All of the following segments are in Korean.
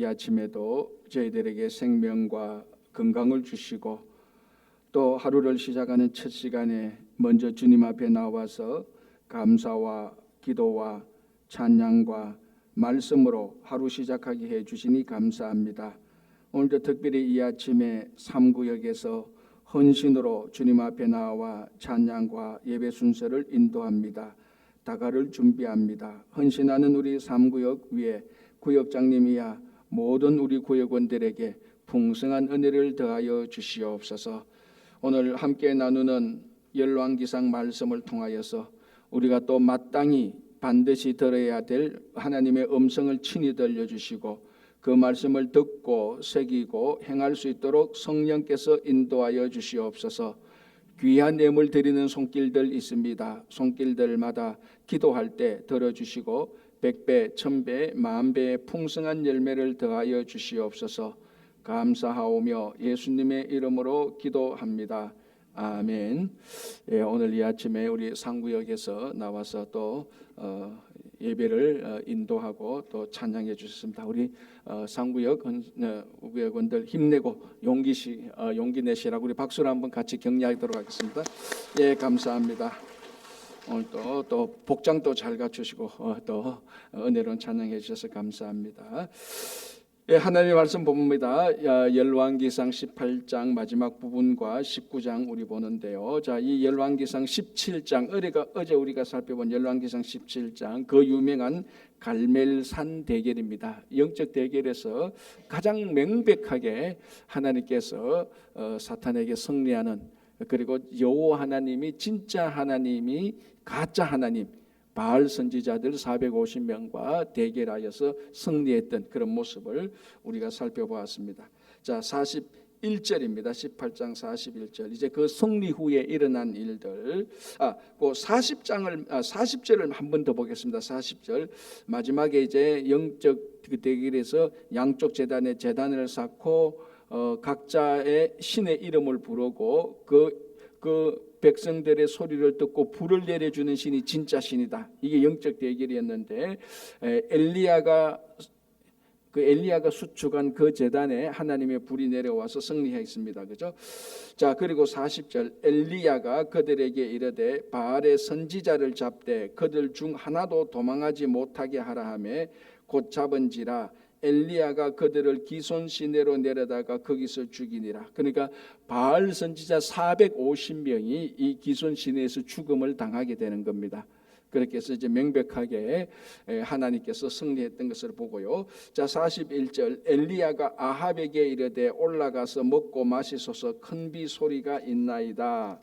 이 아침에도 저희들에게 생명과 건강을 주시고 또 하루를 시작하는 첫 시간에 먼저 주님 앞에 나와서 감사와 기도와 찬양과 말씀으로 하루 시작하게 해주시니 감사합니다. 오늘도 특별히 이 아침에 3구역에서 헌신으로 주님 앞에 나와 찬양과 예배 순서를 인도합니다. 다가를 준비합니다. 헌신하는 우리 3구역 위에 구역장님이야 모든 우리 구역원들에게 풍성한 은혜를 더하여 주시옵소서. 오늘 함께 나누는 열왕기상 말씀을 통하여서 우리가 또 마땅히 반드시 들어야 될 하나님의 음성을 친히 들려주시고 그 말씀을 듣고 새기고 행할 수 있도록 성령께서 인도하여 주시옵소서. 귀한 예물 드리는 손길들 있습니다. 손길들마다 기도할 때 들어주시고 100배, 1000배, 10,000배의 풍성한 열매를 더하여 주시옵소서. 감사하오며 예수님의 이름으로 기도합니다. 아멘. 오늘 이 아침에 우리 상구역에서 나와서 또 예배를 인도하고 또 찬양해 주셨습니다. 우리 상구역 구역원들 힘내고 용기 내시라고 우리 박수로 한번 같이 격려하도록 하겠습니다. 예, 감사합니다. 오늘 또 복장도 잘 갖추시고 또 은혜로운 찬양해 주셔서 감사합니다. 예, 하나님의 말씀 봅니다. 열왕기상 18장 마지막 부분과 19장 우리 보는데요. 자, 이 열왕기상 17장 어제 우리가 살펴본 열왕기상 17장 그 유명한 갈멜산 대결입니다. 영적 대결에서 가장 명백하게 하나님께서 사탄에게 승리하는, 그리고 여호와 하나님이 진짜 하나님이 가짜 하나님 바알 선지자들 450명과 대결하여서 승리했던 그런 모습을 우리가 살펴보았습니다. 자, 41절입니다. 18장 41절. 이제 그 승리 후에 일어난 일들. 그 40절을 한 번 더 보겠습니다. 40절. 마지막에 이제 영적 대결에서 양쪽 제단을 쌓고 각자의 신의 이름을 부르고 그 백성들의 소리를 듣고 불을 내려주는 신이 진짜 신이다. 이게 영적 대결이었는데 엘리야가 수축한 그 제단에 하나님의 불이 내려와서 승리했습니다. 그죠? 자, 그리고 40절. 엘리야가 그들에게 이르되 바알의 선지자를 잡되 그들 중 하나도 도망하지 못하게 하라 하매 곧 잡은지라 엘리야가 그들을 기손 시내로 내려다가 거기서 죽이니라. 그러니까 바알 선지자 450명이 이 기손 시내에서 죽음을 당하게 되는 겁니다. 그렇게 해서 이제 명백하게 하나님께서 승리했던 것을 보고요. 자, 41절. 엘리야가 아합에게 이르되 올라가서 먹고 마시소서 큰 비 소리가 있나이다.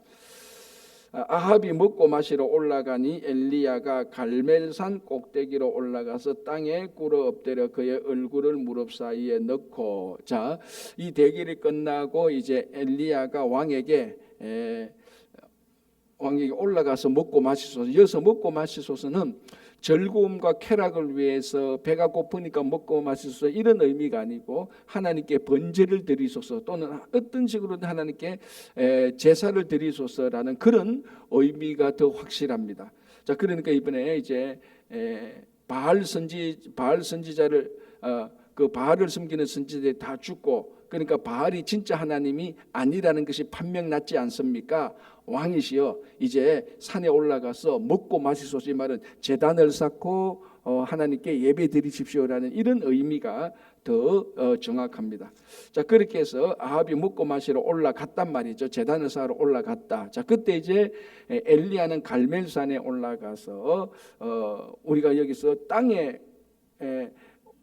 아합이 먹고 마시러 올라가니 엘리야가 갈멜산 꼭대기로 올라가서 땅에 꿇어 엎드려 그의 얼굴을 무릎 사이에 넣고, 자, 이 대결이 끝나고 이제 엘리야가 왕에게 올라가서 먹고 마시소서. 여기서 먹고 마시소서는 즐거움과 쾌락을 위해서 배가 고프니까 먹고 마시소서 이런 의미가 아니고 하나님께 번제를 드리소서 또는 어떤 식으로든 하나님께 제사를 드리소서라는 그런 의미가 더 확실합니다. 자, 그러니까 이번에 이제 바알 선지자를 그 바알을 섬기는 선지자들이 다 죽고, 그러니까 바알이 진짜 하나님이 아니라는 것이 판명났지 않습니까? 왕이시여 이제 산에 올라가서 먹고 마시소서. 이 말은 제단을 쌓고 하나님께 예배 드리십시오라는 이런 의미가 더 정확합니다. 자, 그렇게 해서 아합이 먹고 마시러 올라갔단 말이죠. 제단을 쌓으러 올라갔다. 자, 그때 이제 엘리야는 갈멜산에 올라가서 우리가 여기서 땅에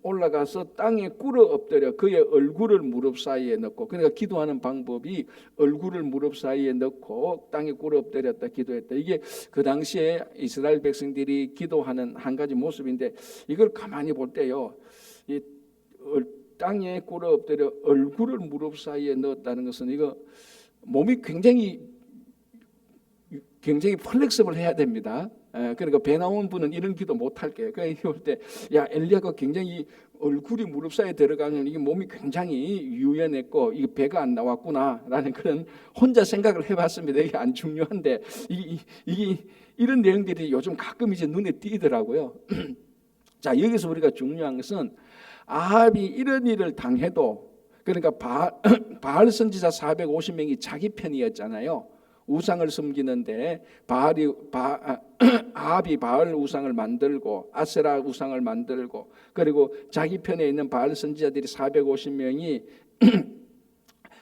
올라가서 땅에 꿇어 엎드려 그의 얼굴을 무릎 사이에 넣고, 그러니까 기도하는 방법이 얼굴을 무릎 사이에 넣고 땅에 꿇어 엎드렸다 기도했다. 이게 그 당시에 이스라엘 백성들이 기도하는 한 가지 모습인데, 이걸 가만히 볼 때요, 이 땅에 꿇어 엎드려 얼굴을 무릎 사이에 넣었다는 것은 이거 몸이 굉장히 플렉서블 해야 됩니다. 그러니까 배 나온 분은 이런 기도 못 할게요. 그러니까 볼 때, 야, 엘리야가 굉장히 얼굴이 무릎 사이에 들어가면 이게 몸이 굉장히 유연했고 이게 배가 안 나왔구나라는 그런 혼자 생각을 해봤습니다. 이게 안 중요한데 이게 이런 내용들이 요즘 가끔 이제 눈에 띄더라고요. 자, 여기서 우리가 중요한 것은 아합이 이런 일을 당해도, 그러니까 바알 선지자 450명이 자기 편이었잖아요. 우상을 섬기는데 아합이 바알 우상을 만들고 아세라 우상을 만들고, 그리고 자기 편에 있는 바알 선지자들이 450명이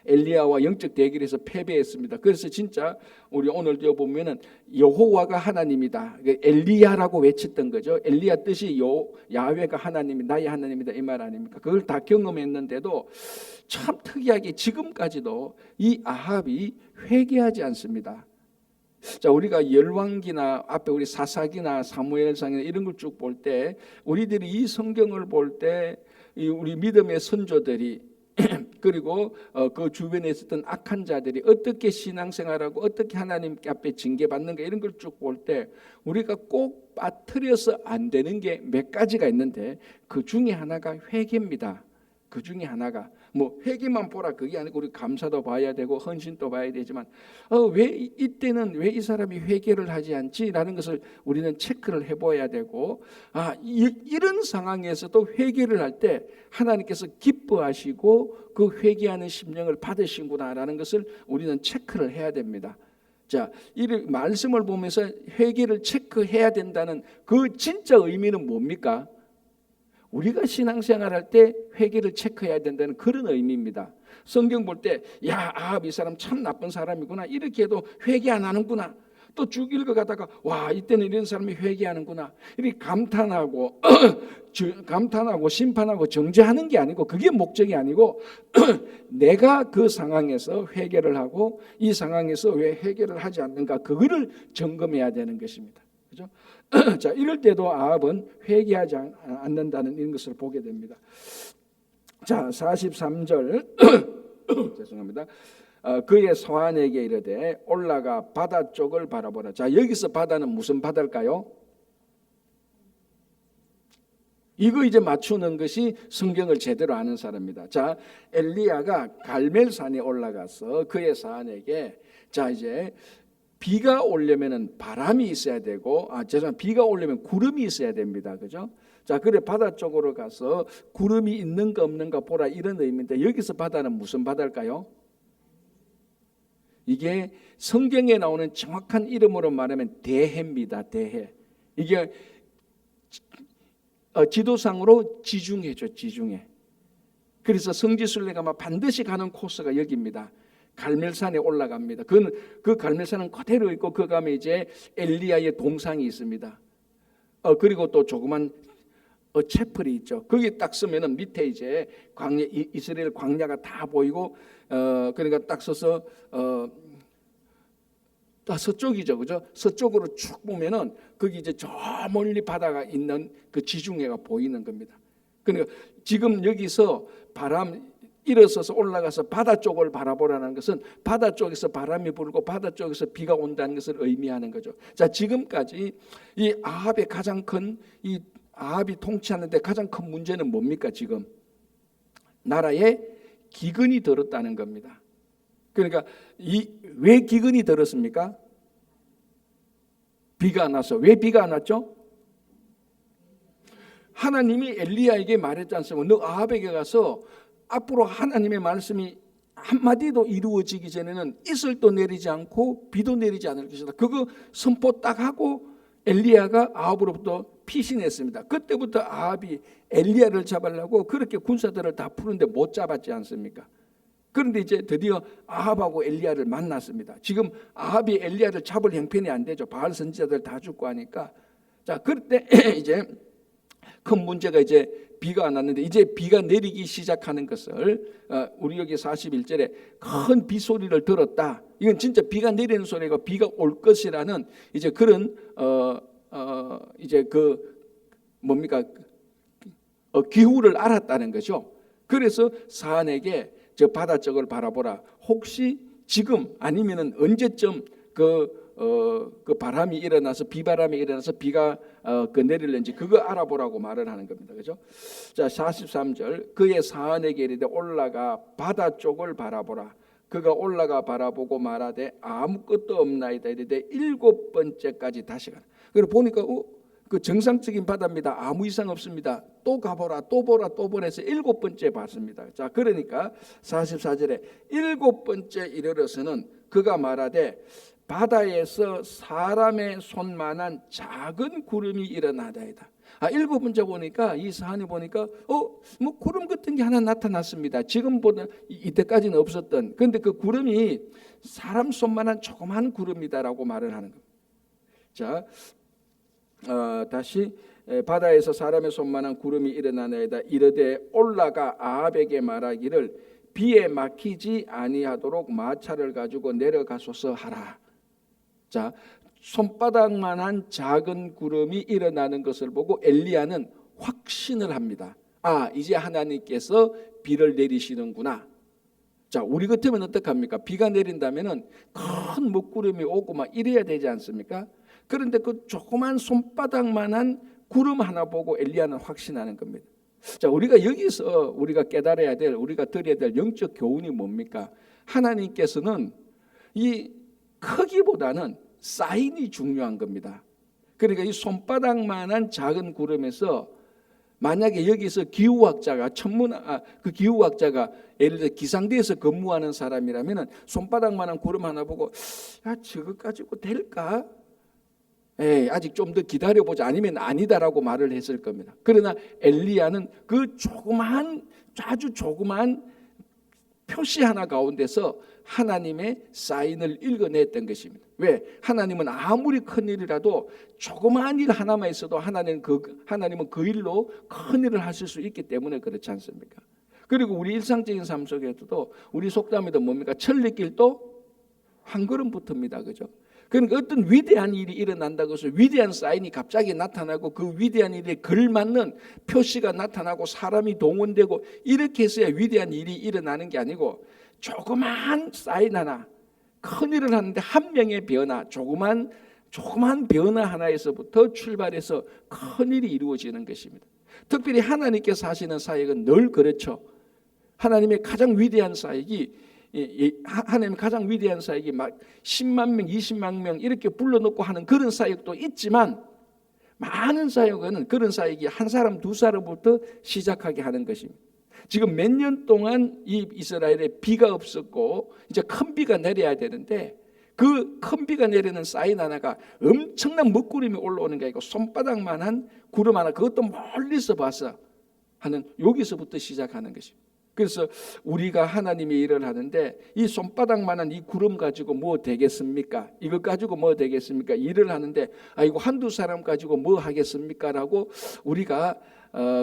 엘리야와 영적 대결에서 패배했습니다. 그래서 진짜 우리 오늘 보면은 여호와가 하나님이다, 엘리야라고 외쳤던 거죠. 엘리야 뜻이 야훼가 하나님이 나의 하나님이다 이 말 아닙니까? 그걸 다 경험했는데도 참 특이하게 지금까지도 이 아합이 회개하지 않습니다. 자, 우리가 열왕기나 앞에 우리 사사기나 사무엘상이나 이런 걸 쭉 볼 때, 우리들이 이 성경을 볼 때 우리 믿음의 선조들이 그리고 그 주변에 있었던 악한 자들이 어떻게 신앙생활하고 어떻게 하나님 앞에 징계받는가 이런 걸 쭉 볼 때 우리가 꼭 빠뜨려서 안 되는 게 몇 가지가 있는데, 그 중에 하나가 회개입니다. 그 중에 하나가 뭐 회개만 보라 그게 아니고 우리 감사도 봐야 되고 헌신도 봐야 되지만 왜 이때는 왜 이 사람이 회개를 하지 않지라는 것을 우리는 체크를 해봐야 되고, 이런 상황에서도 회개를 할 때 하나님께서 기뻐하시고 그 회개하는 심령을 받으신구나라는 것을 우리는 체크를 해야 됩니다. 자, 이 말씀을 보면서 회개를 체크해야 된다는 그 진짜 의미는 뭡니까? 우리가 신앙생활할 때 회개를 체크해야 된다는 그런 의미입니다. 성경 볼 때 야, 아합 이 사람 참 나쁜 사람이구나 이렇게 해도 회개 안 하는구나, 또 쭉 읽어가다가 와, 이때는 이런 사람이 회개하는구나 이렇게 감탄하고 감탄하고 심판하고 정죄하는 게 아니고, 그게 목적이 아니고 내가 그 상황에서 회개를 하고 이 상황에서 왜 회개를 하지 않는가, 그거를 점검해야 되는 것입니다. 그죠? 자, 이럴 때도 아합은 회개하지 않는다는 이런 것을 보게 됩니다. 자, 43절 죄송합니다. 그의 서한에게 이르되 올라가 바다 쪽을 바라보라. 자, 여기서 바다는 무슨 바다일까요? 이거 이제 맞추는 것이 성경을 제대로 아는 사람입니다. 자, 엘리야가 갈멜산에 올라가서 그의 서한에게, 자, 이제 비가 오려면은 바람이 있어야 되고, 비가 오려면 구름이 있어야 됩니다. 그죠? 자, 그래 바다 쪽으로 가서 구름이 있는가 없는가 보라 이런 의미인데, 여기서 바다는 무슨 바다일까요? 이게 성경에 나오는 정확한 이름으로 말하면 대해입니다. 대해. 이게 지도상으로 지중해죠. 지중해. 그래서 성지순례가 반드시 가는 코스가 여기입니다. 갈멜산에 올라갑니다. 그 갈멜산은 그대로 있고 그 가면 이제 엘리야의 동상이 있습니다. 그리고 또 조그만 채플이 있죠. 거기 딱 서면은 밑에 이제 광야, 이스라엘 광야가 다 보이고, 그러니까 딱 서서 다 서쪽이죠, 그죠? 서쪽으로 쭉 보면은 거기 이제 저 멀리 바다가 있는 그 지중해가 보이는 겁니다. 그러니까 지금 여기서 바람 일어서서 올라가서 바다 쪽을 바라보라는 것은 바다 쪽에서 바람이 불고 바다 쪽에서 비가 온다는 것을 의미하는 거죠. 자, 지금까지 이 아합의 가장 큰, 이 아합이 통치하는데 가장 큰 문제는 뭡니까? 지금 나라에 기근이 들었다는 겁니다. 그러니까 왜 기근이 들었습니까? 비가 안 와서. 왜 비가 안 왔죠? 하나님이 엘리야에게 말했지 않습니까? 너 아합에게 가서 앞으로 하나님의 말씀이 한마디도 이루어지기 전에는 이슬도 내리지 않고 비도 내리지 않을 것이다. 그거 선포 딱 하고 엘리야가 아합으로부터 피신했습니다. 그때부터 아합이 엘리야를 잡으려고 그렇게 군사들을 다 푸는데 못 잡았지 않습니까? 그런데 이제 드디어 아합하고 엘리야를 만났습니다. 지금 아합이 엘리야를 잡을 형편이 안 되죠. 바알 선지자들 다 죽고 하니까. 자, 그때 이제 큰 문제가 이제 비가 안 왔는데, 이제 비가 내리기 시작하는 것을 우리 여기 41절에 큰 비 소리를 들었다. 이건 진짜 비가 내리는 소리가 비가 올 것이라는 이제 그런 이제 그 뭡니까 기후를 알았다는 거죠. 그래서 사안에게 저 바다 쪽을 바라보라. 혹시 지금 아니면은 언제쯤 그 바람이 일어나서 비바람이 일어나서 비가 내릴는지 그거 알아보라고 말을 하는 겁니다. 그죠? 자, 43절 그의 사안에게 이르되 올라가 바다 쪽을 바라보라. 그가 올라가 바라보고 말하되 아무것도 없나이다. 이르되 7번째까지 다시 가라. 그리고 보니까 그 정상적인 바다입니다. 아무 이상 없습니다. 또 가보라, 또 보라, 또 보라 해서 7번째 봤습니다. 자, 그러니까 44절에 7번째 이르러서는 그가 말하되 바다에서 사람의 손만한 작은 구름이 일어나다이다. 7번째 보니까 이 사안이 보니까 뭐 구름 같은 게 하나 나타났습니다. 지금보다 이때까지는 없었던. 그런데 그 구름이 사람 손만한 조그만 구름이다라고 말을 하는 겁니다. 자, 다시 바다에서 사람의 손만한 구름이 일어나나이다. 이르되 올라가 아합에게 말하기를 비에 막히지 아니하도록 마차를 가지고 내려가소서 하라. 자, 손바닥만한 작은 구름이 일어나는 것을 보고 엘리야는 확신을 합니다. 이제 하나님께서 비를 내리시는구나. 자, 우리 같으면 어떡합니까? 비가 내린다면은 큰 먹구름이 오고 막 이래야 되지 않습니까? 그런데 그 조그만 손바닥만한 구름 하나 보고 엘리야는 확신하는 겁니다. 자, 우리가 여기서 우리가 깨달아야 될, 우리가 드려야 될 영적 교훈이 뭡니까? 하나님께서는 이 크기보다는 사인이 중요한 겁니다. 그러니까 이 손바닥만한 작은 구름에서 만약에 여기서 기후학자가 그 기후학자가 예를 들어 기상대에서 근무하는 사람이라면은 손바닥만한 구름 하나 보고 저거 가지고 될까? 아직 좀 더 기다려보자, 아니면 아니다라고 말을 했을 겁니다. 그러나 엘리야는 그 아주 조그만 표시 하나 가운데서 하나님의 사인을 읽어냈던 것입니다. 왜? 하나님은 아무리 큰 일이라도 조그마한 일 하나만 있어도 하나님은 그 일로 큰 일을 하실 수 있기 때문에 그렇지 않습니까? 그리고 우리 일상적인 삶 속에서도 우리 속담에도 뭡니까? 천리길도 한 걸음 붙습니다. 그죠? 그러니까 어떤 위대한 일이 일어난다고 해서 위대한 사인이 갑자기 나타나고 그 위대한 일에 걸맞는 표시가 나타나고 사람이 동원되고 이렇게 해서야 위대한 일이 일어나는 게 아니고 조그만 사인 하나, 큰 일을 하는데 한 명의 변화, 조그만 변화 하나에서부터 출발해서 큰 일이 이루어지는 것입니다. 특별히 하나님께서 하시는 사역은 늘 그렇죠. 하나님의 가장 위대한 사역이 막 10만 명, 20만 명 이렇게 불러놓고 하는 그런 사역도 있지만 많은 사역은 그런 사역이 한 사람, 두 사람부터 시작하게 하는 것입니다. 지금 몇 년 동안 이 이스라엘에 비가 없었고 이제 큰 비가 내려야 되는데 그 큰 비가 내리는 사인 하나가 엄청난 먹구름이 올라오는 게 아니고 손바닥만한 구름 하나, 그것도 멀리서 봐서 하는, 여기서부터 시작하는 것입니다. 그래서 우리가 하나님의 일을 하는데 이 손바닥만한 이 구름 가지고 뭐 되겠습니까? 이것 가지고 뭐 되겠습니까? 일을 하는데 이거 한두 사람 가지고 뭐 하겠습니까? 라고 우리가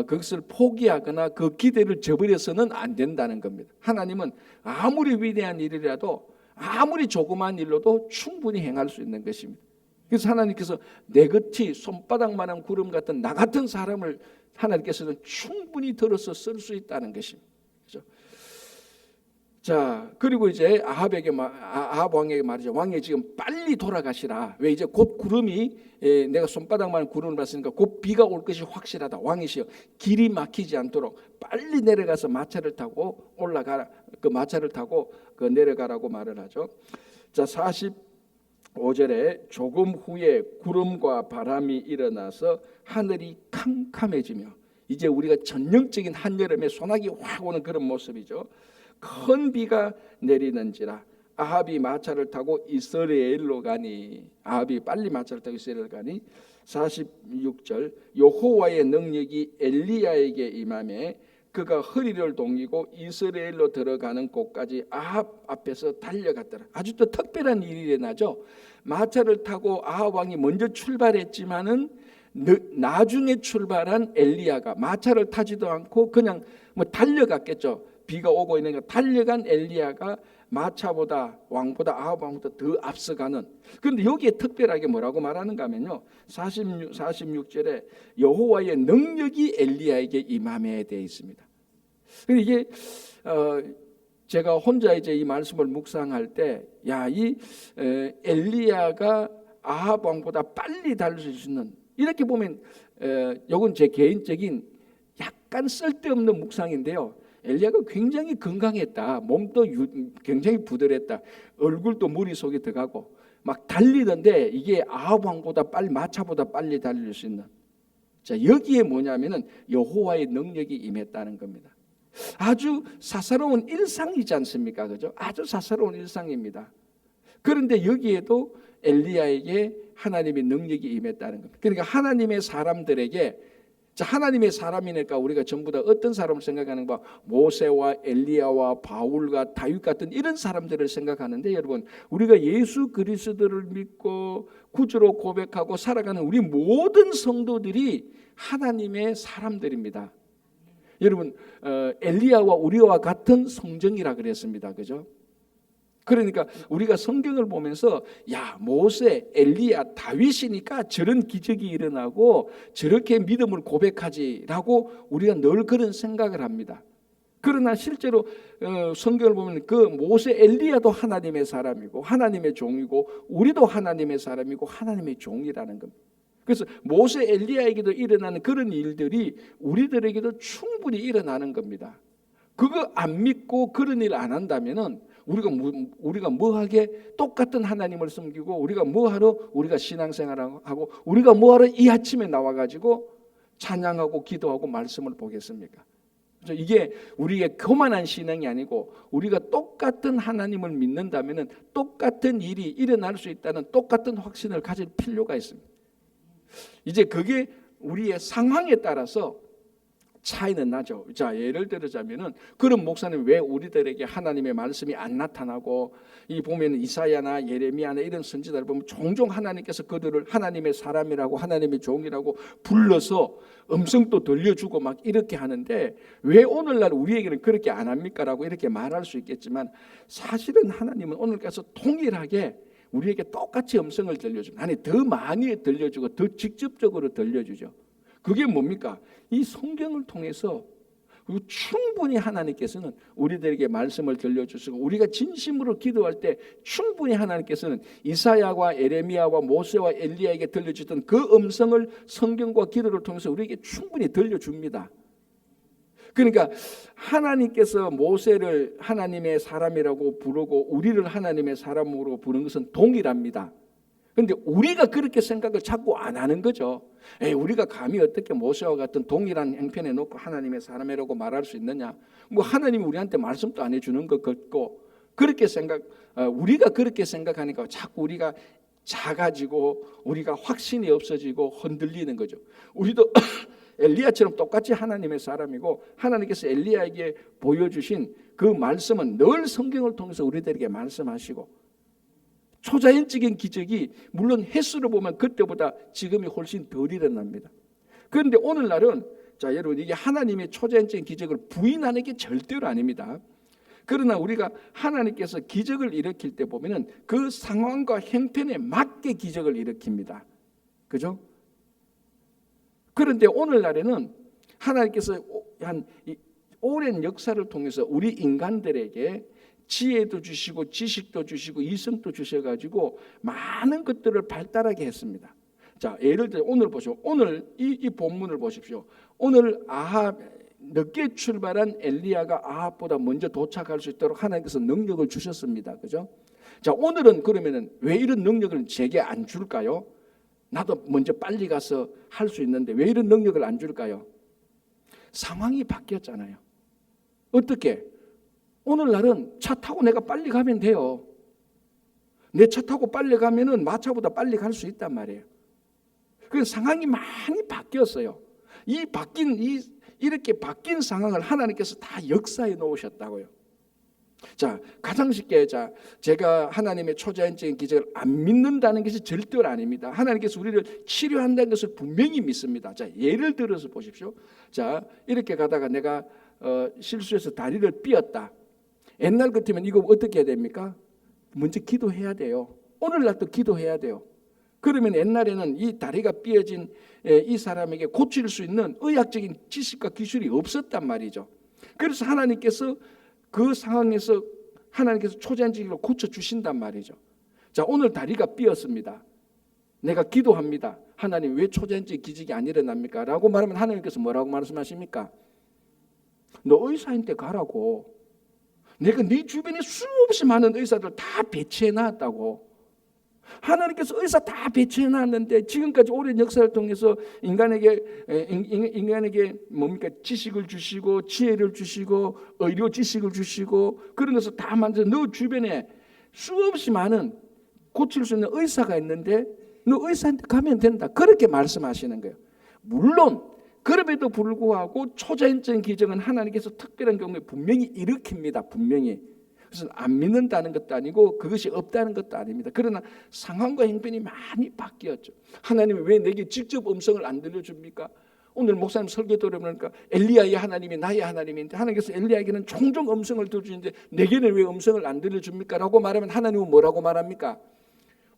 그것을 포기하거나 그 기대를 저버려서는 안 된다는 겁니다. 하나님은 아무리 위대한 일이라도 아무리 조그만 일로도 충분히 행할 수 있는 것입니다. 그래서 하나님께서 내 겉이 손바닥만한 구름 같은 나 같은 사람을 하나님께서는 충분히 들어서 쓸 수 있다는 것입니다. 그렇죠? 자, 그리고 이제 아합 왕에게 말이죠. 왕이 지금 빨리 돌아가시라. 왜? 이제 곧 구름이 내가 손바닥만한 구름을 봤으니까 곧 비가 올 것이 확실하다. 왕이시여, 길이 막히지 않도록 빨리 내려가서 마차를 타고 올라가라. 그 마차를 타고 그 내려가라고 말을 하죠. 자, 45절에 조금 후에 구름과 바람이 일어나서 하늘이 캄캄해지며, 이제 우리가 전형적인 한여름에 소나기 확 오는 그런 모습이죠. 큰 비가 내리는지라 아합이 마차를 타고 이스라엘로 가니, 아합이 빨리 마차를 타고 이스라엘로 가니 46절 여호와의 능력이 엘리야에게 임하매 그가 허리를 동이고 이스라엘로 들어가는 곳까지 아합 앞에서 달려갔더라. 아주 또 특별한 일이 일어나죠. 마차를 타고 아합 왕이 먼저 출발했지만은 나중에 출발한 엘리야가 마차를 타지도 않고 그냥 뭐 달려갔겠죠. 비가 오고 있는 거 달려간 엘리야가 마차보다 왕보다 아합 왕보다 더 앞서가는. 그런데 여기에 특별하게 뭐라고 말하는가 하면요, 46절에 여호와의 능력이 엘리야에게 임함에 되어 있습니다. 근데 이게 제가 혼자 이제 이 말씀을 묵상할 때, 이 엘리야가 아합 왕보다 빨리 달릴 수 있는, 이렇게 보면 이건 제 개인적인 약간 쓸데없는 묵상인데요. 엘리야가 굉장히 건강했다. 몸도 굉장히 부드랬다. 얼굴도 물이 속에 들어가고 막 달리는데 이게 아합 왕보다 빨리, 마차보다 빨리 달릴 수 있는. 자, 여기에 뭐냐면은 여호와의 능력이 임했다는 겁니다. 아주 사사로운 일상이지 않습니까? 그죠? 아주 사사로운 일상입니다. 그런데 여기에도 엘리야에게 하나님의 능력이 임했다는 겁니다. 그러니까 하나님의 사람들에게, 자, 하나님의 사람이니까 우리가 전부 다 어떤 사람을 생각하는 거, 모세와 엘리야와 바울과 다윗 같은 이런 사람들을 생각하는데, 여러분, 우리가 예수 그리스도를 믿고 구주로 고백하고 살아가는 우리 모든 성도들이 하나님의 사람들입니다. 여러분, 엘리야와 우리와 같은 성정이라 그랬습니다. 그죠? 그러니까 우리가 성경을 보면서 야, 모세, 엘리야, 다윗이니까 저런 기적이 일어나고 저렇게 믿음을 고백하지라고 우리가 늘 그런 생각을 합니다. 그러나 실제로 성경을 보면 그 모세, 엘리야도 하나님의 사람이고 하나님의 종이고 우리도 하나님의 사람이고 하나님의 종이라는 겁니다. 그래서 모세, 엘리야에게도 일어나는 그런 일들이 우리들에게도 충분히 일어나는 겁니다. 그거 안 믿고 그런 일 안 한다면은 우리가 뭐하게 똑같은 하나님을 섬기고 우리가 뭐하러 우리가 신앙생활하고 우리가 뭐하러 이 아침에 나와가지고 찬양하고 기도하고 말씀을 보겠습니까? 이게 우리의 교만한 신앙이 아니고 우리가 똑같은 하나님을 믿는다면은 똑같은 일이 일어날 수 있다는 똑같은 확신을 가질 필요가 있습니다. 이제 그게 우리의 상황에 따라서 차이는 나죠. 자, 예를 들자면은 그런 목사님 왜 우리들에게 하나님의 말씀이 안 나타나고 이 보면 이사야나 예레미야나 이런 선지자를 보면 종종 하나님께서 그들을 하나님의 사람이라고 하나님의 종이라고 불러서 음성도 들려주고 막 이렇게 하는데 왜 오늘날 우리에게는 그렇게 안 합니까라고 이렇게 말할 수 있겠지만 사실은 하나님은 오늘까지 동일하게 우리에게 똑같이 음성을 들려줍니다. 아니 더 많이 들려주고 더 직접적으로 들려주죠. 그게 뭡니까? 이 성경을 통해서 충분히 하나님께서는 우리들에게 말씀을 들려주시고 우리가 진심으로 기도할 때 충분히 하나님께서는 이사야와 에레미야와 모세와 엘리야에게 들려주던 그 음성을 성경과 기도를 통해서 우리에게 충분히 들려줍니다. 그러니까 하나님께서 모세를 하나님의 사람이라고 부르고 우리를 하나님의 사람으로 부르는 것은 동일합니다. 그런데 우리가 그렇게 생각을 자꾸 안 하는 거죠. 우리가 감히 어떻게 모세와 같은 동일한 형편에 놓고 하나님의 사람이라고 말할 수 있느냐. 뭐 하나님이 우리한테 말씀도 안 해주는 것 같고 그렇게 우리가 그렇게 생각하니까 자꾸 우리가 작아지고 우리가 확신이 없어지고 흔들리는 거죠. 우리도 엘리야처럼 똑같이 하나님의 사람이고 하나님께서 엘리야에게 보여주신 그 말씀은 늘 성경을 통해서 우리들에게 말씀하시고 초자연적인 기적이 물론 횟수로 보면 그때보다 지금이 훨씬 덜 일어납니다. 그런데 오늘날은 자 여러분 이게 하나님의 초자연적인 기적을 부인하는 게 절대로 아닙니다. 그러나 우리가 하나님께서 기적을 일으킬 때 보면은 그 상황과 형편에 맞게 기적을 일으킵니다. 그죠? 그런데 오늘날에는 하나님께서 한 오랜 역사를 통해서 우리 인간들에게 지혜도 주시고 지식도 주시고 이성도 주셔가지고 많은 것들을 발달하게 했습니다. 자, 예를 들어 오늘 보십시오. 오늘 이 본문을 보십시오. 오늘 아합 늦게 출발한 엘리야가 아합보다 먼저 도착할 수 있도록 하나님께서 능력을 주셨습니다. 그죠? 자, 오늘은 그러면은 왜 이런 능력을 제게 안 줄까요? 나도 먼저 빨리 가서 할 수 있는데 왜 이런 능력을 안 줄까요? 상황이 바뀌었잖아요. 어떻게? 오늘날은 차 타고 내가 빨리 가면 돼요. 내 차 타고 빨리 가면은 마차보다 빨리 갈 수 있단 말이에요. 그 상황이 많이 바뀌었어요. 이렇게 바뀐 상황을 하나님께서 다 역사해 놓으셨다고요. 자, 가장 쉽게 제가 하나님의 초자연적인 기적을 안 믿는다는 것이 절대로 아닙니다. 하나님께서 우리를 치료한다는 것을 분명히 믿습니다. 자, 예를 들어서 보십시오. 자, 이렇게 가다가 내가 실수해서 다리를 삐었다. 옛날 같으면 이거 어떻게 해야 됩니까? 먼저 기도해야 돼요. 오늘날도 기도해야 돼요. 그러면 옛날에는 이 다리가 삐어진 이 사람에게 고칠 수 있는 의학적인 지식과 기술이 없었단 말이죠. 그래서 하나님께서 그 상황에서 하나님께서 초자연적으로 고쳐주신단 말이죠. 자, 오늘 다리가 삐었습니다. 내가 기도합니다. 하나님 왜 초자연적 기적이 안 일어납니까? 라고 말하면 하나님께서 뭐라고 말씀하십니까? 너 의사한테 가라고. 내가 네 주변에 수없이 많은 의사들 다 배치해 놨다고. 하나님께서 의사 다 배치해 놨는데 지금까지 오랜 역사를 통해서 인간에게 뭡니까? 지식을 주시고 지혜를 주시고 의료 지식을 주시고 그런 것을 다 만들어 너 주변에 수없이 많은 고칠 수 있는 의사가 있는데 너 의사한테 가면 된다. 그렇게 말씀하시는 거예요. 물론 그럼에도 불구하고 초자연적인 기적은 하나님께서 특별한 경우에 분명히 일으킵니다. 분명히. 그래서 안 믿는다는 것도 아니고 그것이 없다는 것도 아닙니다. 그러나 상황과 형편이 많이 바뀌었죠. 하나님이 왜 내게 직접 음성을 안 들려줍니까? 오늘 목사님 설교 들어보니까 엘리야의 하나님이 나의 하나님인데 하나님께서 엘리야에게는 종종 음성을 들려주는데 내게는 왜 음성을 안 들려줍니까? 라고 말하면 하나님은 뭐라고 말합니까?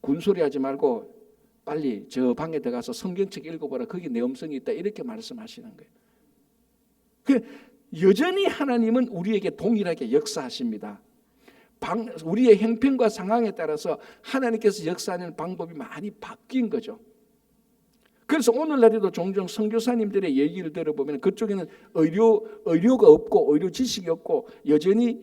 군소리하지 말고 빨리 저 방에 들어가서 성경책 읽어보라. 거기 내 음성이 있다. 이렇게 말씀하시는 거예요. 여전히 하나님은 우리에게 동일하게 역사하십니다. 우리의 형편과 상황에 따라서 하나님께서 역사하는 방법이 많이 바뀐 거죠. 그래서 오늘날에도 종종 선교사님들의 얘기를 들어보면 그쪽에는 의료가 없고 의료 지식이 없고 여전히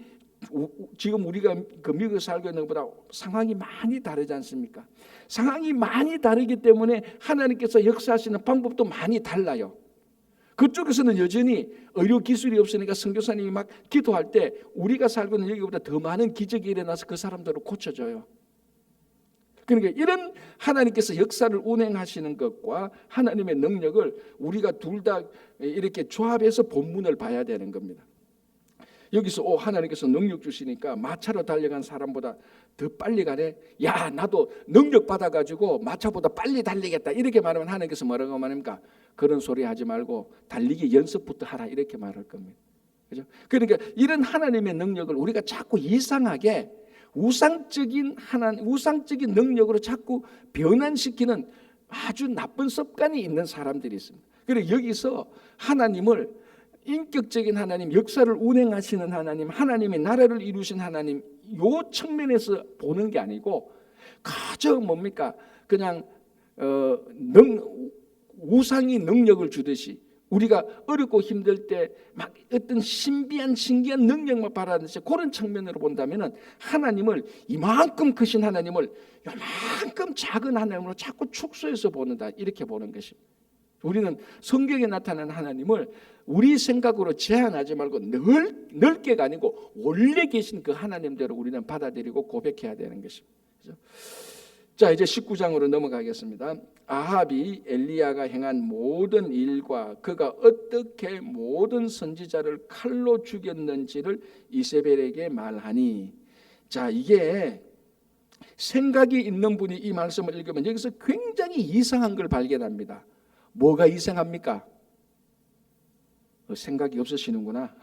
지금 우리가 그 미국에 살고 있는 것보다 상황이 많이 다르지 않습니까? 상황이 많이 다르기 때문에 하나님께서 역사하시는 방법도 많이 달라요. 그쪽에서는 여전히 의료 기술이 없으니까 선교사님이 막 기도할 때 우리가 살고 있는 여기보다 더 많은 기적이 일어나서 그 사람들을 고쳐줘요. 그러니까 이런 하나님께서 역사를 운행하시는 것과 하나님의 능력을 우리가 둘 다 이렇게 조합해서 본문을 봐야 되는 겁니다. 여기서 하나님께서 능력 주시니까 마차로 달려간 사람보다 더 빨리 가네. 야 나도 능력 받아가지고 마차보다 빨리 달리겠다. 이렇게 말하면 하나님께서 뭐라고 말합니까? 그런 소리 하지 말고 달리기 연습부터 하라. 이렇게 말할 겁니다. 그죠? 그러니까 이런 하나님의 능력을 우리가 자꾸 이상하게 우상적인 능력으로 자꾸 변환시키는 아주 나쁜 습관이 있는 사람들이 있습니다. 그래서 여기서 하나님을 인격적인 하나님, 역사를 운행하시는 하나님, 하나님의 나라를 이루신 하나님 요 측면에서 보는 게 아니고 가장 뭡니까? 그냥 우상이 능력을 주듯이 우리가 어렵고 힘들 때 막 어떤 신기한 능력만 바라듯이 그런 측면으로 본다면은 하나님을 이만큼 크신 하나님을 이만큼 작은 하나님으로 자꾸 축소해서 보는다 이렇게 보는 것입니다. 우리는 성경에 나타나는 하나님을 우리 생각으로 제한하지 말고 넓게가 아니고 원래 계신 그 하나님대로 우리는 받아들이고 고백해야 되는 것입니다. 그렇죠? 자 이제 19장으로 넘어가겠습니다. 아합이 엘리야가 행한 모든 일과 그가 어떻게 모든 선지자를 칼로 죽였는지를 이세벨에게 말하니 자 이게 생각이 있는 분이 이 말씀을 읽으면 여기서 굉장히 이상한 걸 발견합니다. 뭐가 이상합니까? 생각이 없으시는구나.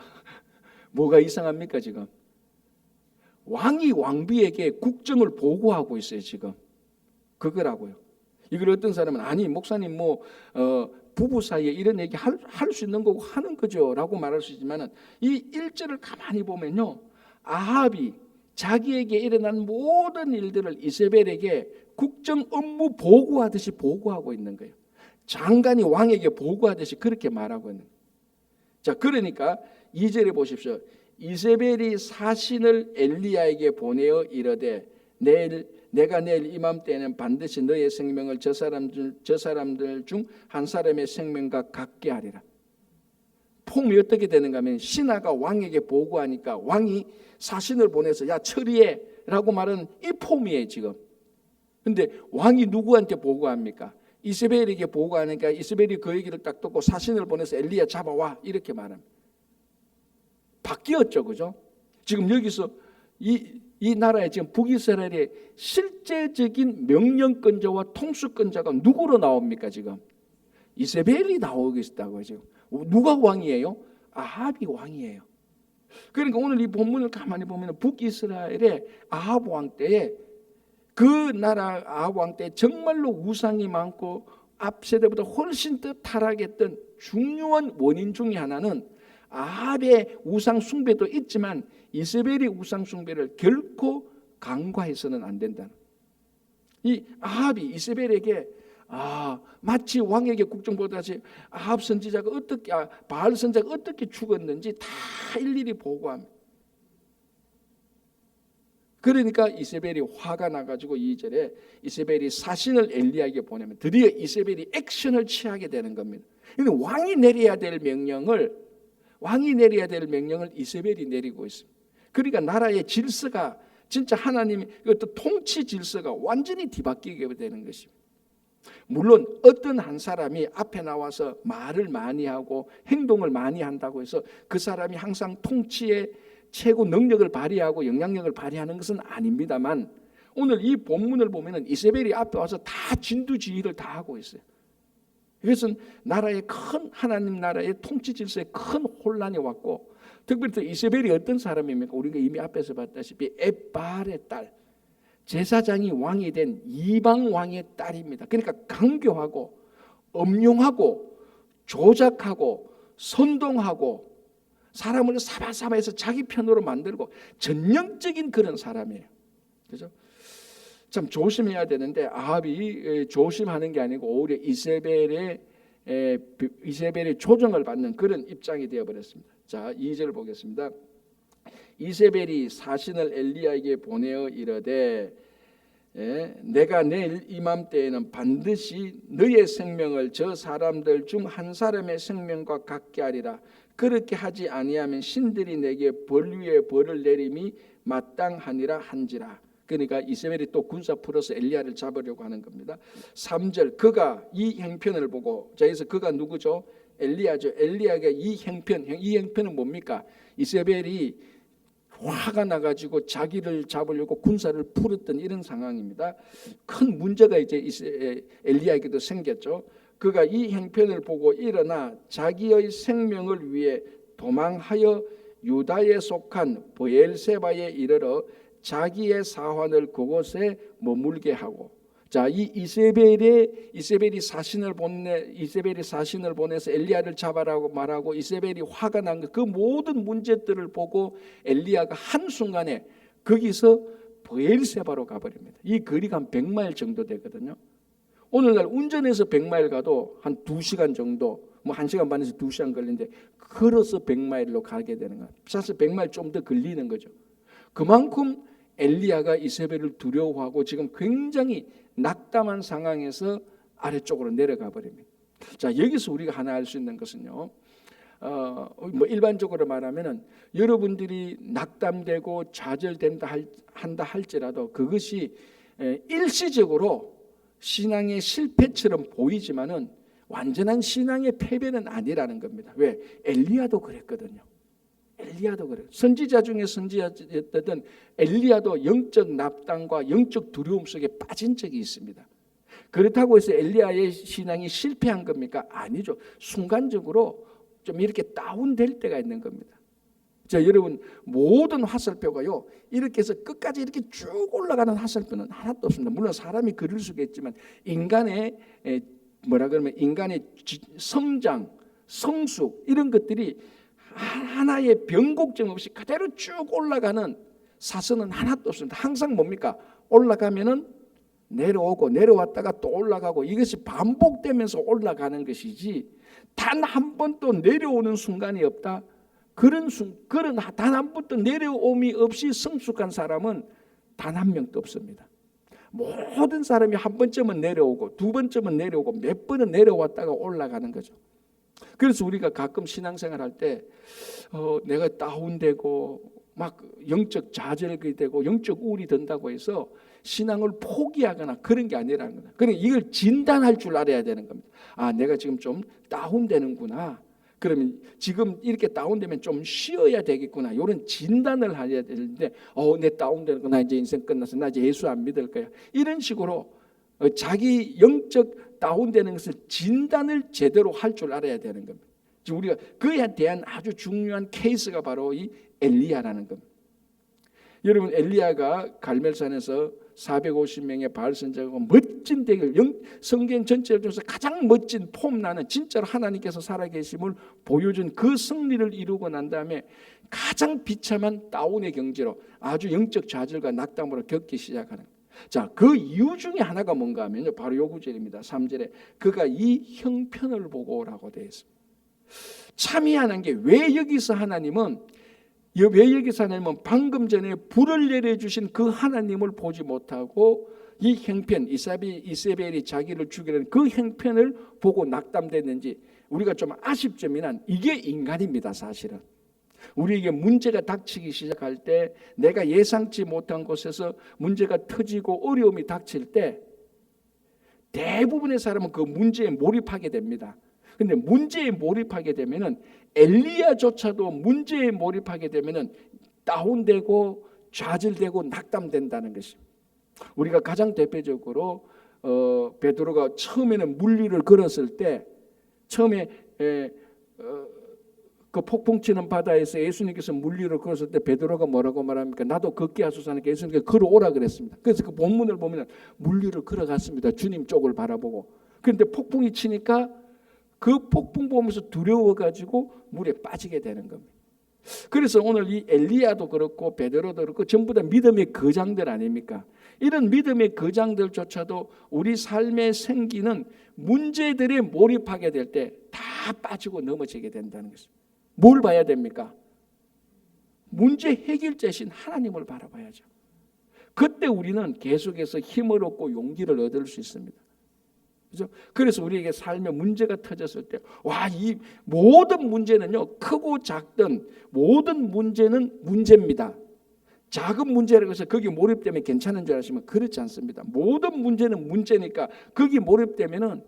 뭐가 이상합니까 지금? 왕이 왕비에게 국정을 보고하고 있어요 지금. 그거라고요. 이걸 어떤 사람은 아니 목사님 부부 사이에 이런 얘기 할 수 있는 거고 하는 거죠 라고 말할 수 있지만 이 1절을 가만히 보면요 아합이 자기에게 일어난 모든 일들을 이세벨에게 국정 업무 보고하듯이 보고하고 있는 거예요. 장관이 왕에게 보고하듯이 그렇게 말하고 있는 거예요. 자 그러니까 2절에 보십시오. 이세벨이 사신을 엘리야에게 보내어 이르되 내가 내일 이맘때에는 반드시 너의 생명을 저 사람들 중 한 사람의 생명과 같게 하리라. 폼이 어떻게 되는가 하면 신하가 왕에게 보고하니까 왕이 사신을 보내서 야 처리해 라고 말하는 이 폼이에요 지금. 근데 왕이 누구한테 보고합니까? 이세벨에게 보고하니까 이세벨이 그 얘기를 딱 듣고 사신을 보내서 엘리야 잡아와 이렇게 말합니다. 바뀌었죠 그죠? 지금 여기서 이 나라에 지금 북이스라엘의 실제적인 명령권자와 통수권자가 누구로 나옵니까 지금? 이세벨이 나오고 있다고요 지금. 누가 왕이에요? 아합이 왕이에요. 그러니까 오늘 이 본문을 가만히 보면 북이스라엘의 아합 왕 때에 그 나라 아합 왕 때 정말로 우상이 많고 앞 세대보다 훨씬 더 타락했던 중요한 원인 중에 하나는 아합의 우상 숭배도 있지만 이세벨의 우상 숭배를 결코 간과해서는 안 된다는. 이 아합이 이세벨에게 마치 왕에게 국정보다시 아합 선지자가 바알 선지자가 어떻게 죽었는지 다 일일이 보고합니다. 그러니까 이세벨이 화가 나가지고 2절에 이세벨이 사신을 엘리야에게 보내면 드디어 이세벨이 액션을 취하게 되는 겁니다. 왕이 내려야 될 명령을 이세벨이 내리고 있습니다. 그러니까 나라의 질서가 진짜 하나님의 어떤 통치 질서가 완전히 뒤바뀌게 되는 것입니다. 물론 어떤 한 사람이 앞에 나와서 말을 많이 하고 행동을 많이 한다고 해서 그 사람이 항상 통치의 최고 능력을 발휘하고 영향력을 발휘하는 것은 아닙니다만, 오늘 이 본문을 보면은 이세벨이 앞에 와서 다 진두지휘를 다 하고 있어요. 이것은 하나님 나라의 통치 질서에 큰 혼란이 왔고, 특별히 또 이세벨이 어떤 사람입니까? 우리가 이미 앞에서 봤다시피 엣바알의 딸, 제사장이 왕이 된 이방 왕의 딸입니다. 그러니까 강교하고 음흉하고 조작하고 선동하고 사람을 사바사바해서 자기 편으로 만들고 전형적인 그런 사람이에요. 그죠? 참 조심해야 되는데 아합이 조심하는 게 아니고 오히려 이세벨의 조정을 받는 그런 입장이 되어버렸습니다. 자, 2절 보겠습니다. 이세벨이 사신을 엘리야에게 보내어 이르되 내가 내일 이맘때에는 반드시 너의 생명을 저 사람들 중 한 사람의 생명과 같게 하리라. 그렇게 하지 아니하면 신들이 내게 벌 위에 벌을 내림이 마땅하니라 한지라. 그러니까 이세벨이 또 군사 풀어서 엘리야를 잡으려고 하는 겁니다. 3절 그가 이 형편을 보고, 자, 여기서 그가 누구죠? 엘리야죠. 엘리야가 이 형편은 뭡니까? 이세벨이 화가 나가지고 자기를 잡으려고 군사를 풀었던 이런 상황입니다. 큰 문제가 이제 엘리야에게도 생겼죠. 그가 이 형편을 보고 일어나 자기의 생명을 위해 도망하여 유다에 속한 브엘세바에 이르러 자기의 사환을 그곳에 머물게 하고, 자, 이 이세벨이 사신을 보내서 엘리야를 잡아라고 말하고 이세벨이 화가 난 그 모든 문제들을 보고 엘리야가 한순간에 거기서 브엘세바로 가버립니다. 이 거리가 한 100마일 정도 되거든요. 오늘날 운전해서 100마일 가도 한 2시간 정도, 뭐 1시간 반에서 2시간 걸리는데 걸어서 100마일로 가게 되는 거예요. 사실 100마일 좀 더 걸리는 거죠. 그만큼 엘리야가 이세벨을 두려워하고 지금 굉장히 낙담한 상황에서 아래쪽으로 내려가 버립니다. 자, 여기서 우리가 하나 알 수 있는 것은요, 뭐 일반적으로 말하면은 여러분들이 낙담되고 한다 할지라도 그것이 일시적으로 신앙의 실패처럼 보이지만은 완전한 신앙의 패배는 아니라는 겁니다. 왜? 엘리야도 그랬거든요. 엘리야도 그래요. 선지자 중에 선지자였던 엘리야도 영적 낙담과 영적 두려움 속에 빠진 적이 있습니다. 그렇다고 해서 엘리야의 신앙이 실패한 겁니까? 아니죠. 순간적으로 좀 이렇게 다운될 때가 있는 겁니다. 자, 여러분, 모든 화살표가요 이렇게 해서 끝까지 이렇게 쭉 올라가는 화살표는 하나도 없습니다. 물론 사람이 그릴 수가 있지만 인간의 인간의 성장, 성숙 이런 것들이 하나의 변곡점 없이 그대로 쭉 올라가는 사선은 하나도 없습니다. 항상 뭡니까? 올라가면은 내려오고 내려왔다가 또 올라가고 이것이 반복되면서 올라가는 것이지 단 한 번도 내려오는 순간이 없다. 그런 단 한 번도 내려옴이 없이 성숙한 사람은 단 한 명도 없습니다. 모든 사람이 한 번쯤은 내려오고 두 번쯤은 내려오고 몇 번은 내려왔다가 올라가는 거죠. 그래서 우리가 가끔 신앙생활 할 때 내가 다운되고 막 영적 좌절이 되고 영적 우울이 든다고 해서 신앙을 포기하거나 그런 게 아니라는 겁니다. 그러니까 이걸 진단할 줄 알아야 되는 겁니다. 아, 내가 지금 좀 다운되는구나. 그러면 지금 이렇게 다운되면 좀 쉬어야 되겠구나. 이런 진단을 해야 되는데 내 다운되는구나. 이제 인생 끝났어. 나 이제 예수 안 믿을 거야. 이런 식으로 자기 영적 다운되는 것을 진단을 제대로 할 줄 알아야 되는 겁니다. 우리가 그에 대한 아주 중요한 케이스가 바로 이 엘리야라는 겁니다. 여러분, 엘리야가 갈멜산에서 450명의 바알 선지자가 멋진 대결, 성경 전체 중에서 가장 멋진 폼나는 진짜로 하나님께서 살아계심을 보여준 그 승리를 이루고 난 다음에 가장 비참한 다운의 경지로 아주 영적 좌절과 낙담으로 겪기 시작하는 거예요. 자, 그 이유 중에 하나가 뭔가 하면요, 바로 요 구절입니다. 3절에 그가 이 형편을 보고라고 되어 있습니다. 참 희한한 게 왜 여기서 하나님은 왜 여기 사냐면 방금 전에 불을 내려주신 그 하나님을 보지 못하고 이 형편, 이세벨이 자기를 죽이려는 그 형편을 보고 낙담됐는지 우리가 좀 아쉽지만 이게 인간입니다. 사실은 우리에게 문제가 닥치기 시작할 때, 내가 예상치 못한 곳에서 문제가 터지고 어려움이 닥칠 때 대부분의 사람은 그 문제에 몰입하게 됩니다. 근데 문제에 몰입하게 되면은, 엘리야조차도 문제에 몰입하게 되면은 다운되고 좌절되고 낙담된다는 것입니다. 우리가 가장 대표적으로 베드로가 처음에는 물 위를 걸었을 때, 처음에 그 폭풍 치는 바다에서 예수님께서 물 위를 걸었을 때 베드로가 뭐라고 말합니까? 나도 걷게 하소서 하니까 예수님께서 걸어오라 그랬습니다. 그래서 그 본문을 보면 물 위를 걸어갔습니다. 주님 쪽을 바라보고. 그런데 폭풍이 치니까 그 폭풍 보면서 두려워가지고 물에 빠지게 되는 겁니다. 그래서 오늘 이 엘리야도 그렇고 베드로도 그렇고 전부 다 믿음의 거장들 아닙니까? 이런 믿음의 거장들조차도 우리 삶에 생기는 문제들에 몰입하게 될 때 다 빠지고 넘어지게 된다는 것입니다. 뭘 봐야 됩니까? 문제 해결자신 하나님을 바라봐야죠. 그때 우리는 계속해서 힘을 얻고 용기를 얻을 수 있습니다. 그렇죠? 그래서 우리에게 삶에 문제가 터졌을 때, 이 모든 문제는요, 크고 작든 모든 문제는 문제입니다. 작은 문제라고 해서 거기 몰입되면 괜찮은 줄 아시면 그렇지 않습니다. 모든 문제는 문제니까 거기 몰입되면은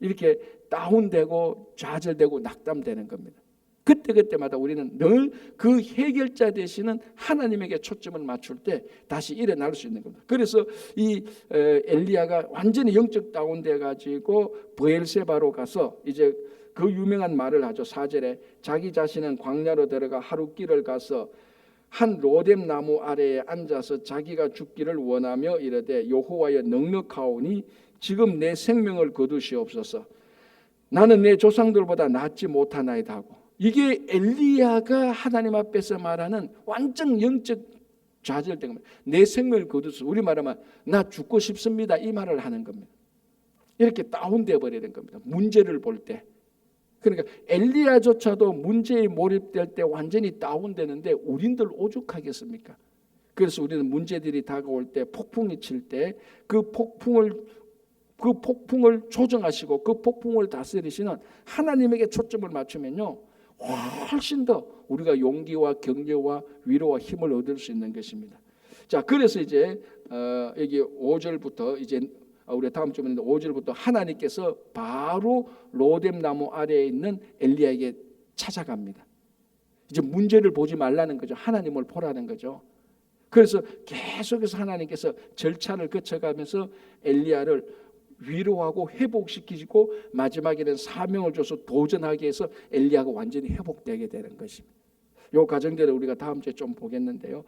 이렇게 다운되고 좌절되고 낙담되는 겁니다. 그때마다 우리는 늘 그 해결자 되시는 하나님에게 초점을 맞출 때 다시 일어날 수 있는 겁니다. 그래서 이 엘리야가 완전히 영적 다운돼 가지고 브엘세바로 가서 이제 그 유명한 말을 하죠. 4절에 자기 자신은 광야로 들어가 하루 길을 가서 한 로뎀 나무 아래에 앉아서 자기가 죽기를 원하며 이르되 여호와여 넉넉하오니 지금 내 생명을 거두시옵소서. 나는 내 조상들보다 낫지 못하나이다 하고, 이게 엘리야가 하나님 앞에서 말하는 완전 영적 좌절된 겁니다. 내 생명을 거두소. 우리 말하면 나 죽고 싶습니다, 이 말을 하는 겁니다. 이렇게 다운되어 버리는 겁니다. 문제를 볼 때. 그러니까 엘리야조차도 문제에 몰입될 때 완전히 다운되는데 우린들 오죽하겠습니까? 그래서 우리는 문제들이 다가올 때, 폭풍이 칠 때 그 폭풍을 조정하시고 그 폭풍을 다스리시는 하나님에게 초점을 맞추면요, 훨씬 더 우리가 용기와 격려와 위로와 힘을 얻을 수 있는 것입니다. 자, 그래서 이제 여기 5절부터 이제 우리 다음 주에 5절부터 하나님께서 바로 로뎀 나무 아래에 있는 엘리야에게 찾아갑니다. 이제 문제를 보지 말라는 거죠. 하나님을 보라는 거죠. 그래서 계속해서 하나님께서 절차를 거쳐가면서 엘리야를 위로하고 회복시키고 마지막에는 사명을 줘서 도전하게 해서 엘리야가 완전히 회복되게 되는 것입니다. 이 과정들을 우리가 다음 주에 좀 보겠는데요.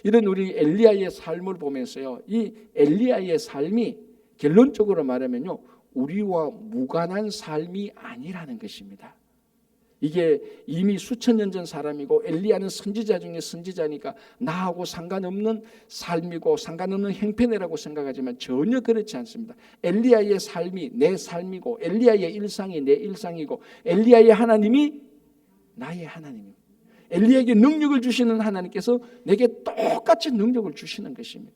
이런 우리 엘리야의 삶을 보면서요, 이 엘리야의 삶이 결론적으로 말하면요, 우리와 무관한 삶이 아니라는 것입니다. 이게 이미 수천 년 전 사람이고 엘리야는 선지자 중에 선지자니까 나하고 상관없는 삶이고 상관없는 형편이라고 생각하지만 전혀 그렇지 않습니다. 엘리야의 삶이 내 삶이고 엘리야의 일상이 내 일상이고 엘리야의 하나님이 나의 하나님입니다. 엘리야에게 능력을 주시는 하나님께서 내게 똑같이 능력을 주시는 것입니다.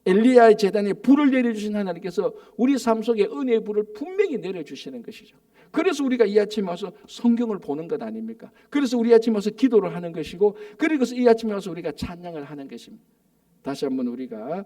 엘리야의 제단에 불을 내려주신 하나님께서 우리 삶 속에 은혜의 불을 분명히 내려주시는 것이죠. 그래서 우리가 이 아침에 와서 성경을 보는 것 아닙니까? 그래서 우리 아침에 와서 기도를 하는 것이고, 그리고 이 아침에 와서 우리가 찬양을 하는 것입니다. 다시 한번 우리가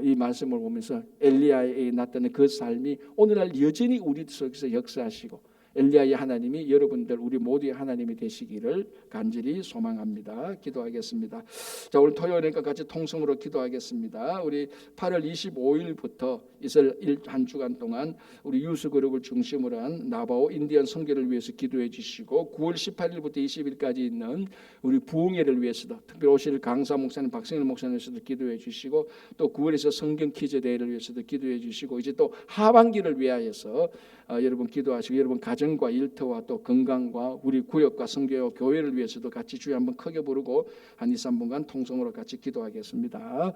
이 말씀을 보면서 엘리야에 나타난 그 삶이 오늘날 여전히 우리 속에서 역사하시고 엘리야의 하나님이 여러분들 우리 모두의 하나님이 되시기를 간절히 소망합니다. 기도하겠습니다. 자, 오늘 토요일이니까 같이 통성으로 기도하겠습니다. 우리 8월 25일부터 있을 한 주간 동안 우리 유수그룹을 중심으로 한 나바오 인디언 선교를 위해서 기도해 주시고, 9월 18일부터 20일까지 있는 우리 부흥회를 위해서도 특별히 오실 강사 목사님, 박승일 목사님께서도 기도해 주시고, 또 9월에서 성경 퀴즈 대회를 위해서도 기도해 주시고, 이제 또 하반기를 위하여서 여러분 기도하시고 여러분 가정과 일터와 또 건강과 우리 구역과 성교와 교회를 위해서도 같이 주여 한번 크게 부르고 한 2, 3분간 통성으로 같이 기도하겠습니다.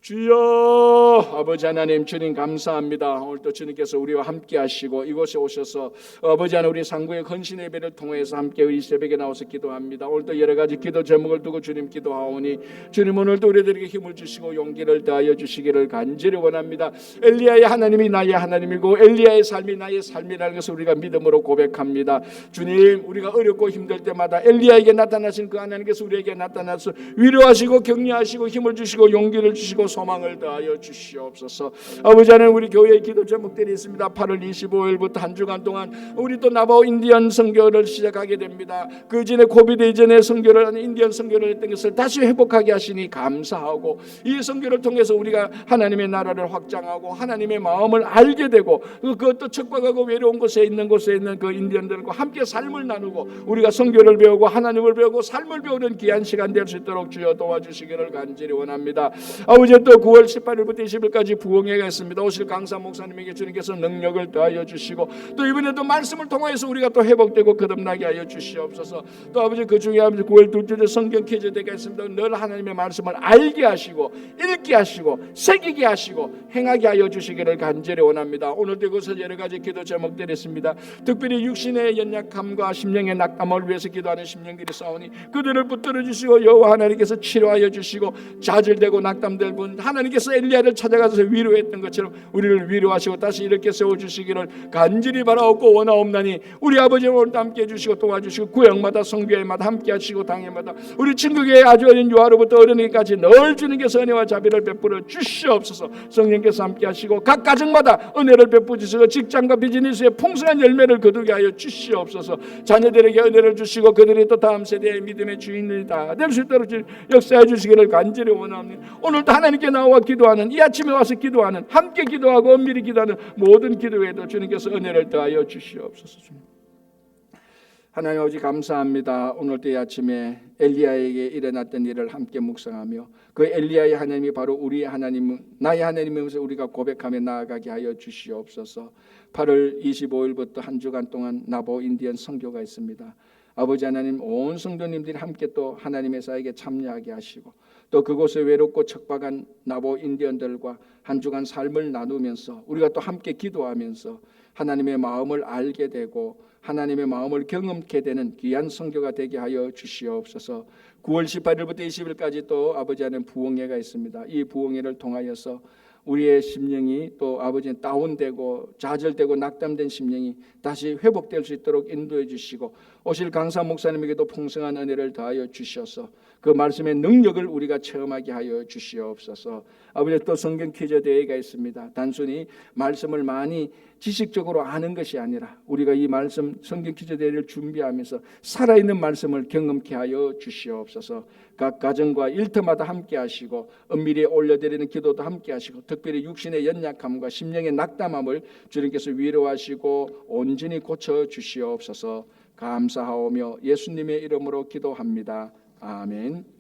주여 아버지 하나님 주님 감사합니다. 오늘도 주님께서 우리와 함께 하시고 이곳에 오셔서 아버지 하나님 우리 상구의 헌신 예배를 통해서 함께 우리 새벽에 나와서 기도합니다. 오늘도 여러 가지 기도 제목을 두고 주님 기도하오니 주님 오늘도 우리들에게 힘을 주시고 용기를 더하여 주시기를 간절히 원합니다. 엘리야의 하나님이 나의 하나님이고 엘리야의 삶이 나의 삶이라는 것을 우리가 믿음으로 고백합니다. 주님 우리가 어렵고 힘들 때마다 엘리야에게 나타나신 그 하나님께서 우리에게 나타나서 위로하시고 격려하시고 힘을 주시고 용기를 주시고 소망을 더하여 주시옵소서. 아버지 하나님 우리 교회의 기도 제목들이 있습니다. 8월 25일부터 한 주간 동안 우리 또 나바오 인디언 선교를 시작하게 됩니다. 그 전에 코비드 이전에 선교를 하는 인디언 선교를 했던 것을 다시 회복하게 하시니 감사하고 이 선교를 통해서 우리가 하나님의 나라를 확장하고 하나님의 마음을 알게 되고 그것도 척박하고 외로운 곳에 있는 그 인디언들과 함께 삶을 나누고 우리가 선교를 배우고 하나님을 배우고 삶을 배우는 귀한 시간 될 수 있도록 주여 도와주시기를 간절히 원합니다. 아버지 또 9월 18일부터 20일까지 부흥회가 있습니다. 오실 강사 목사님에게 주님께서 능력을 더하여 주시고 또 이번에도 말씀을 통해서 우리가 또 회복되고 거듭나게 하여 주시옵소서. 또 아버지 그 중에 아버지 9월 둘째 주 성경 퀴즈 되겠습니다. 늘 하나님의 말씀을 알게 하시고 읽게 하시고 새기게 하시고 행하게 하여 주시기를 간절히 원합니다. 오늘도 이곳에 여러 가지 기도 제목들이 있습니다. 특별히 육신의 연약함과 심령의 낙담을 위해서 기도하는 심령들이 싸우니 그들을 붙들어 주시고 여호와 하나님께서 치료하여 주시고 좌절되고 낙담될 분 하나님께서 엘리야를 찾아가서 위로했던 것처럼 우리를 위로하시고 다시 이렇게 세워주시기를 간절히 바라옵고 원하옵나니 우리 아버지 오늘도 함께 해주시고 도와주시고 구역마다 성교회마다 함께 하시고 당회마다 우리 친구교회 아주 어린 유아로부터 어른에게까지 늘 주님께서 은혜와 자비를 베풀어 주시옵소서. 성령께서 함께 하시고 각 가정마다 은혜를 베풀어 주시고 직장과 비즈니스에 풍성한 열매를 거두게 하여 주시옵소서. 자녀들에게 은혜를 주시고 그들이 또 다음 세대의 믿음의 주인들이 다 될 수 있도록 역사해 주시기를 간절히 원합니다. 오늘도 하나님께 나와 기도하는 이 아침에 와서 기도하는 함께 기도하고 엄밀히 기도하는 모든 기도에도 주님께서 은혜를 더하여 주시옵소서. 하나님 아버지 감사합니다. 오늘도 이 아침에 엘리야에게 일어났던 일을 함께 묵상하며 그 엘리야의 하나님이 바로 우리의 하나님 나의 하나님이면서 우리가 고백하며 나아가게 하여 주시옵소서. 8월 25일부터 한 주간 동안 나바오 인디언 선교가 있습니다. 아버지 하나님 온 성도님들이 함께 또 하나님의 사역에 참여하게 하시고 또 그곳에 외롭고 척박한 나바오 인디언들과 한 주간 삶을 나누면서 우리가 또 함께 기도하면서 하나님의 마음을 알게 되고 하나님의 마음을 경험케 되는 귀한 선교가 되게 하여 주시옵소서. 9월 18일부터 20일까지 또 아버지 하나님 부흥회가 있습니다. 이 부흥회를 통하여서 우리의 심령이 또 아버지는 다운되고 좌절되고 낙담된 심령이 다시 회복될 수 있도록 인도해 주시고 오실 강사 목사님에게도 풍성한 은혜를 더하여 주셔서 그 말씀의 능력을 우리가 체험하게 하여 주시옵소서. 아버지 또 성경 퀴즈 대회가 있습니다. 단순히 말씀을 많이 지식적으로 아는 것이 아니라 우리가 이 말씀 성경 퀴즈 대회를 준비하면서 살아있는 말씀을 경험케 하여 주시옵소서. 각 가정과 일터마다 함께 하시고 은밀히 올려드리는 기도도 함께 하시고 특별히 육신의 연약함과 심령의 낙담함을 주님께서 위로하시고 온전히 고쳐 주시옵소서. 감사하오며 예수님의 이름으로 기도합니다. 아멘.